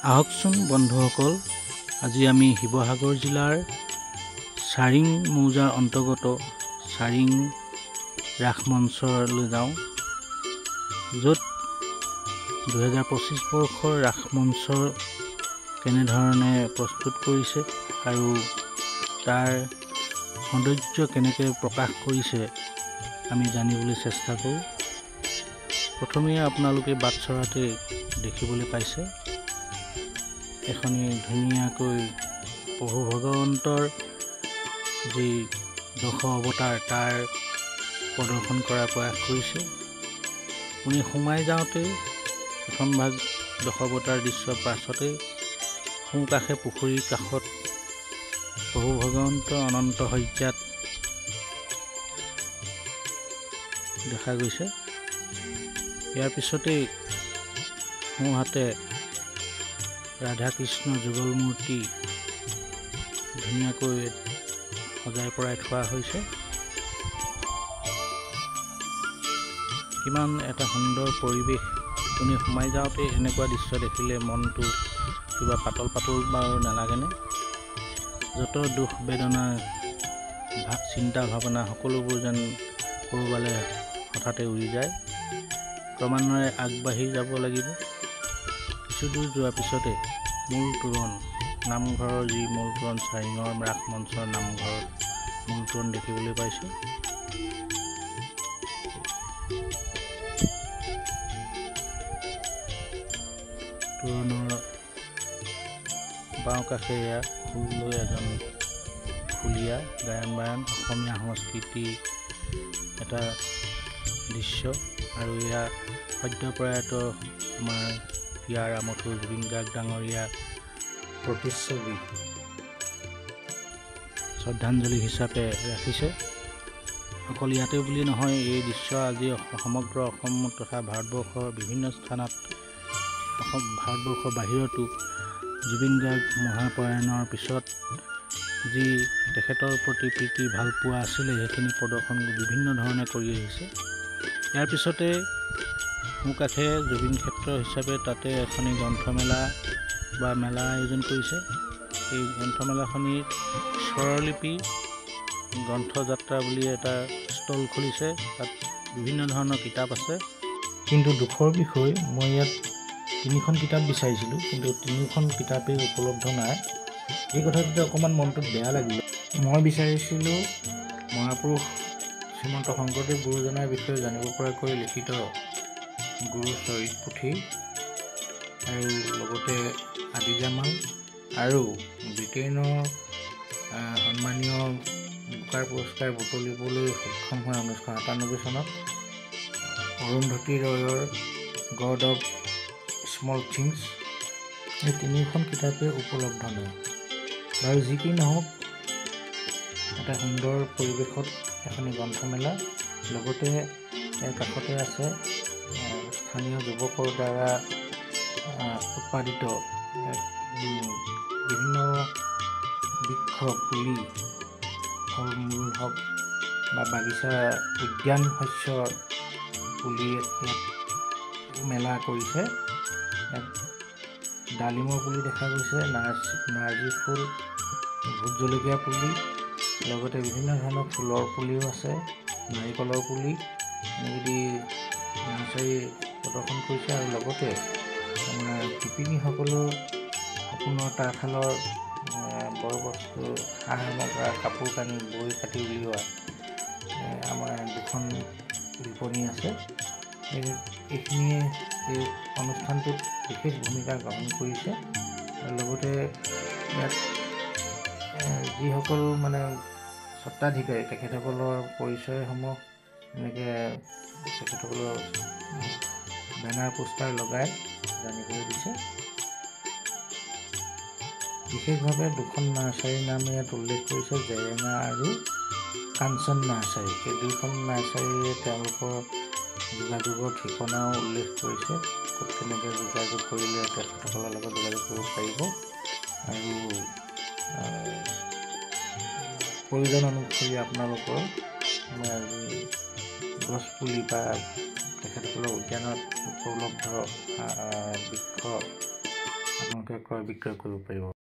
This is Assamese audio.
আহকচোন বন্ধুসকল, আজি আমি শিৱসাগৰ জিলাৰ চাৰিং মৌজাৰ অন্তৰ্গত চাৰিং ৰাস মঞ্চলৈ যাওঁ, য'ত 2025 বৰ্ষৰ ৰাস মঞ্চৰ কেনেধৰণে প্ৰস্তুত কৰিছে আৰু তাৰ সৌন্দৰ্য কেনেকৈ প্ৰকাশ কৰিছে আমি জানিবলৈ চেষ্টা কৰোঁ। প্ৰথমে আপোনালোকে বাটচৰাতে দেখিবলৈ পাইছে এখনি ধুনীয়াকৈ প্ৰভু ভগৱন্তৰ যি দশ অৱতাৰ তাৰ প্ৰদৰ্শন কৰাৰ প্ৰয়াস কৰিছে। আপুনি সোমাই যাওঁতে এখন ভাগ দশ অৱতাৰ দৃশ্যৰ পাছতে সোঁকাষে পুখুৰীৰ কাষত প্ৰভু ভগৱন্ত অনন্ত শয্যাত দেখা গৈছে। ইয়াৰ পিছতেই সোঁহাতে ৰাধা কৃষ্ণ যুগল মূৰ্তি ধুনীয়াকৈ সজাই পৰাই থোৱা হৈছে। কিমান এটা সুন্দৰ পৰিৱেশ। আপুনি সোমাই যাওঁতে এনেকুৱা দৃশ্য দেখিলে মনটো কিবা পাতল পাতল বাৰু নালাগেনে? যত দুখ বেদনা চিন্তা ভাৱনা সকলোবোৰ যেন ক'ৰবালৈ হঠাতে উৰি যায়। ক্ৰমান্বয়ে আগবাঢ়ি যাব লাগিব। কিছু দূৰ যোৱাৰ পিছতে মূল তোৰণ নামঘৰৰ যি মূল তোৰণ চাৰিঙৰ ৰাস মঞ্চৰ নামঘৰৰ মূল তোৰণ দেখিবলৈ পাইছোঁ। তোৰণৰ বাওঁ কাষে খোল লৈ এজন খুলীয়া গায়ন বায়ন অসমীয়া সংস্কৃতি এটা দৃশ্য। আৰু এয়া সদ্যপ্ৰয়াত আমাৰ ইয়াৰ আমঠুৰ জুবিন গাৰ্গ ডাঙৰীয়া প্ৰতিচ্ছবি শ্ৰদ্ধাঞ্জলি হিচাপে ৰাখিছে। অকল ইয়াতে বুলি নহয়, এই দৃশ্য আজি সমগ্ৰ অসম তথা ভাৰতবৰ্ষৰ বিভিন্ন স্থানত ভাৰতবৰ্ষৰ বাহিৰতো জুবিন গাৰ্গ মহাপ্ৰয়াণৰ পিছত যি তেখেতৰ প্ৰতি প্ৰীতি ভালপোৱা আছিলে সেইখিনি প্ৰদৰ্শন বিভিন্ন ধৰণে কৰি আহিছে। ইয়াৰ পিছতে সোঁকাষে জুবিন ক্ষেত্ৰ হিচাপে তাতে এখনি গ্ৰন্থমেলা বা মেলা আয়োজন কৰিছে। এই গ্ৰন্থমেলাখনিত স্বৰলিপি গ্ৰন্থযাত্ৰা বুলি এটা ষ্টল খুলিছে। তাত বিভিন্ন ধৰণৰ কিতাপ আছে। কিন্তু দুখৰ বিষয়, মই ইয়াত 3খন কিতাপ বিচাৰিছিলোঁ, কিন্তু 3খন কিতাপেই উপলব্ধ নাই। এই কথাটোতে অকণমান মনটোত বেয়া লাগিল। মই বিচাৰিছিলোঁ মহাপুৰুষ শ্ৰীমন্ত শংকৰদেৱ গুৰুজনাৰ বিষয়ে জানিব পৰাকৈ লিখিত গুৰু চৰিত পুথি আৰু লগতে আদিজামান আৰু ব্ৰিটেইনৰ সন্মানীয় বুকাৰ পুৰস্কাৰ বুটলিবলৈ সক্ষম হয় 1997 চনত অৰুন্ধতী ৰয়ৰ গড অফ স্মল থিংছ। এই 3খন কিতাপে উপলব্ধ নাই। বাৰু যি কি নহওক, এটা সুন্দৰ পৰিৱেশত এখনি গ্ৰন্থমেলা, লগতে ইয়াৰ কাষতে আছে স্থানীয় যুৱকৰ দ্বাৰা উৎপাদিত বিভিন্ন বৃক্ষ পুলি, ফল মূল হওক বা বাগিচা উদ্যান শস্যৰ পুলি ইয়াত মেলা কৰিছে। ইয়াত ডালিমৰ পুলি দেখা গৈছে, নাৰ্জী ফুল, ভোট জলকীয়া পুলি, লগতে বিভিন্ন ধৰণৰ ফুলৰ পুলিও আছে, নাৰিকলৰ পুলি এনেকৈ নাৰ্চাৰী প্ৰদৰ্শন কৰিছে। আৰু লগতে আমাৰ শিপিনীসকলৰ সপোনৰ তাঁতশালৰ বয়বস্তু সা সামগ্ৰী কাপোৰ কানি বৈ কাটি উলিওৱা আমাৰ 2খন বিপণী আছে। এইখিনিয়ে এই অনুষ্ঠানটোত বিশেষ ভূমিকা গ্ৰহণ কৰিছে। আৰু লগতে ইয়াত যিসকল মানে স্বত্বাধিকাৰী তেখেতসকলৰ পৰিচয়সমূহ এনেকৈ তেখেতসকলৰ বেনাৰ পোষ্টাৰ লগাই জানিবলৈ দিছে। বিশেষভাৱে 2খন নাৰ্চাৰীৰ নাম ইয়াত উল্লেখ কৰিছে, জেৰেঙা আৰু কাঞ্চন নাৰ্চাৰী। এই 2খন নাৰ্চাৰীয়ে তেওঁলোকৰ যোগাযোগৰ ঠিকনাও উল্লেখ কৰিছে, ক'ত কেনেকৈ যোগাযোগ কৰিলে তেখেতসকলৰ লগত যোগাযোগ কৰিব পাৰিব। আৰু প্ৰয়োজন অনুসৰি আপোনালোকৰ গছপুলি বা তেখেতসকলৰ উদ্যানত উপলব্ধ বৃক্ষ আপোনালোকে ক্ৰয় বিক্ৰয় কৰিব পাৰিব।